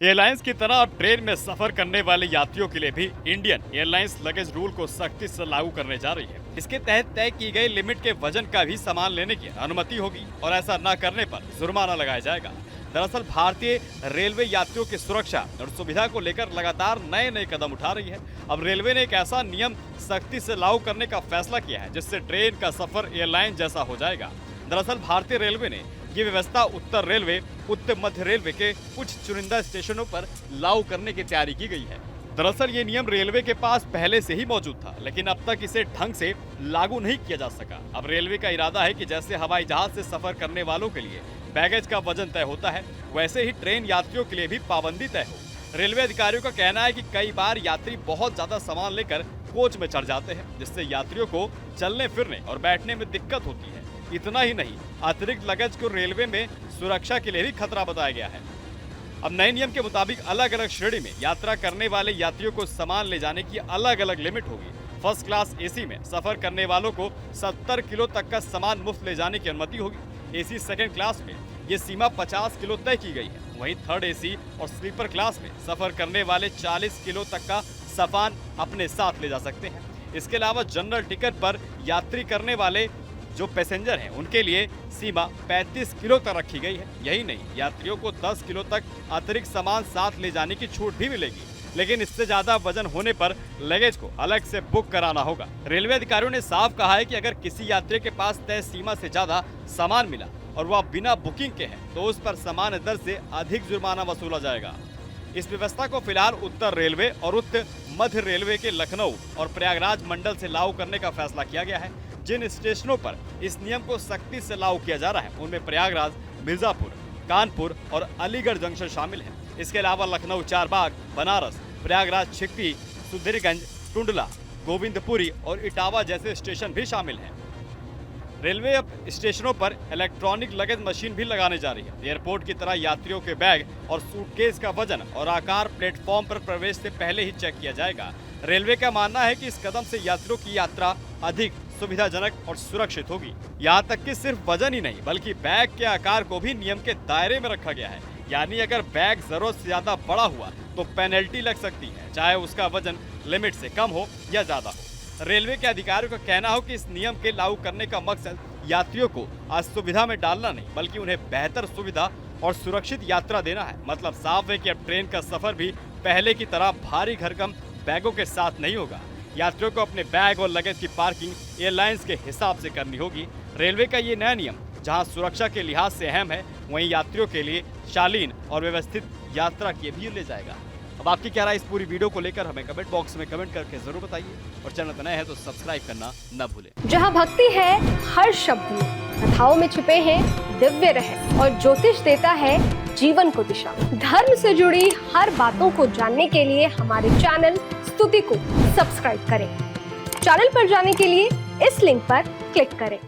Airlines की तरह अब ट्रेन में सफर करने वाले यात्रियों के लिए भी इंडियन एयरलाइंस लगेज रूल को सख्ती से लागू करने जा रही है। इसके तहत तय की गई लिमिट के वजन का भी सामान लेने की अनुमति होगी और ऐसा न करने पर जुर्माना लगाया जाएगा। दरअसल भारतीय रेलवे यात्रियों की सुरक्षा और सुविधा को लेकर लगातार नए नए कदम उठा रही है। अब रेलवे ने एक ऐसा नियम सख्ती से लागू करने का फैसला किया है जिससे ट्रेन का सफर एयरलाइन जैसा हो जाएगा। दरअसल भारतीय रेलवे ने ये व्यवस्था उत्तर रेलवे, उत्तर मध्य रेलवे के कुछ चुनिंदा स्टेशनों पर लागू करने की तैयारी की गई है। दरअसल ये नियम रेलवे के पास पहले से ही मौजूद था, लेकिन अब तक इसे ढंग से लागू नहीं किया जा सका। अब रेलवे का इरादा है कि जैसे हवाई जहाज से सफर करने वालों के लिए बैगेज का वजन तय होता है, वैसे ही ट्रेन यात्रियों के लिए भी पाबंदी तय हो। रेलवे अधिकारियों का कहना है कि कई बार यात्री बहुत ज्यादा सामान लेकर कोच में चढ़ जाते हैं, जिससे यात्रियों को चलने फिरने और बैठने में दिक्कत होती है। इतना ही नहीं, अतिरिक्त लगेज को रेलवे में सुरक्षा के लिए भी खतरा बताया गया है। अब नए नियम के मुताबिक अलग अलग श्रेणी में यात्रा करने वाले यात्रियों को सामान ले जाने की अलग अलग लिमिट होगी। फर्स्ट क्लास एसी में सफर करने वालों को 70 किलो तक का सामान मुफ्त ले जाने की अनुमति होगी। एसी सेकंड क्लास में ये सीमा 50 किलो तय की गई है। वहीं थर्ड एसी और स्लीपर क्लास में सफर करने वाले 40 किलो तक का सामान अपने साथ ले जा सकते हैं। इसके अलावा जनरल टिकट पर यात्री करने वाले जो पैसेंजर हैं उनके लिए सीमा 35 किलो तक रखी गई है। यही नहीं, यात्रियों को 10 किलो तक अतिरिक्त सामान साथ ले जाने की छूट भी मिलेगी, लेकिन इससे ज्यादा वजन होने पर लगेज को अलग से बुक कराना होगा। रेलवे अधिकारियों ने साफ कहा है कि अगर किसी यात्री के पास तय सीमा से ज्यादा सामान मिला और वह बिना बुकिंग के है तो उस पर सामान्य दर से अधिक जुर्माना वसूला जाएगा। इस व्यवस्था को फिलहाल उत्तर रेलवे और उत्तर मध्य रेलवे के लखनऊ और प्रयागराज मंडल से लागू करने का फैसला किया गया है। जिन स्टेशनों पर इस नियम को सख्ती से लागू किया जा रहा है उनमें प्रयागराज, मिर्जापुर, कानपुर और अलीगढ़ जंक्शन शामिल है। इसके अलावा लखनऊ चारबाग, बनारस, प्रयागराज छिकती, सुंदरीगंज, टुंडला, गोविंदपुरी और इटावा जैसे स्टेशन भी शामिल हैं। रेलवे अब स्टेशनों पर इलेक्ट्रॉनिक लगेज मशीन भी लगाने जा रही है। एयरपोर्ट की तरह यात्रियों के बैग और सूटकेस का वजन और आकार प्लेटफॉर्म पर प्रवेश से पहले ही चेक किया जाएगा। रेलवे का मानना है कि इस कदम से यात्रियों की यात्रा अधिक सुविधाजनक और सुरक्षित होगी। यहाँ तक कि सिर्फ वजन ही नहीं बल्कि बैग के आकार को भी नियम के दायरे में रखा गया है। यानी अगर बैग जरूरत से ज्यादा बड़ा हुआ तो पेनल्टी लग सकती है, चाहे उसका वजन लिमिट से कम हो या ज्यादा हो। रेलवे के अधिकारियों का कहना हो कि इस नियम के लागू करने का मकसद यात्रियों को असुविधा में डालना नहीं बल्कि उन्हें बेहतर सुविधा और सुरक्षित यात्रा देना है। मतलब साफ है कि अब ट्रेन का सफर भी पहले की तरह भारी भरकम बैगों के साथ नहीं होगा। यात्रियों को अपने बैग और लगेज की पार्किंग एयरलाइंस के हिसाब से करनी होगी। रेलवे का ये नया नियम जहां सुरक्षा के लिहाज से अहम है, वहीं यात्रियों के लिए शालीन और व्यवस्थित यात्रा की भी ले जाएगा। अब आपकी क्या राय इस पूरी वीडियो को लेकर हमें कमेंट बॉक्स में कमेंट करके जरूर बताइए और चैनल पर नए हैं तो सब्सक्राइब करना न भूलें। जहां भक्ति है हर शब्द में, कथाओं में छिपे हैं दिव्य रहस्य और ज्योतिष देता है जीवन को दिशा। धर्म से जुड़ी हर बातों को जानने के लिए हमारे चैनल स्तुति को सब्सक्राइब करें। चैनल पर जाने के लिए इस लिंक पर क्लिक करें।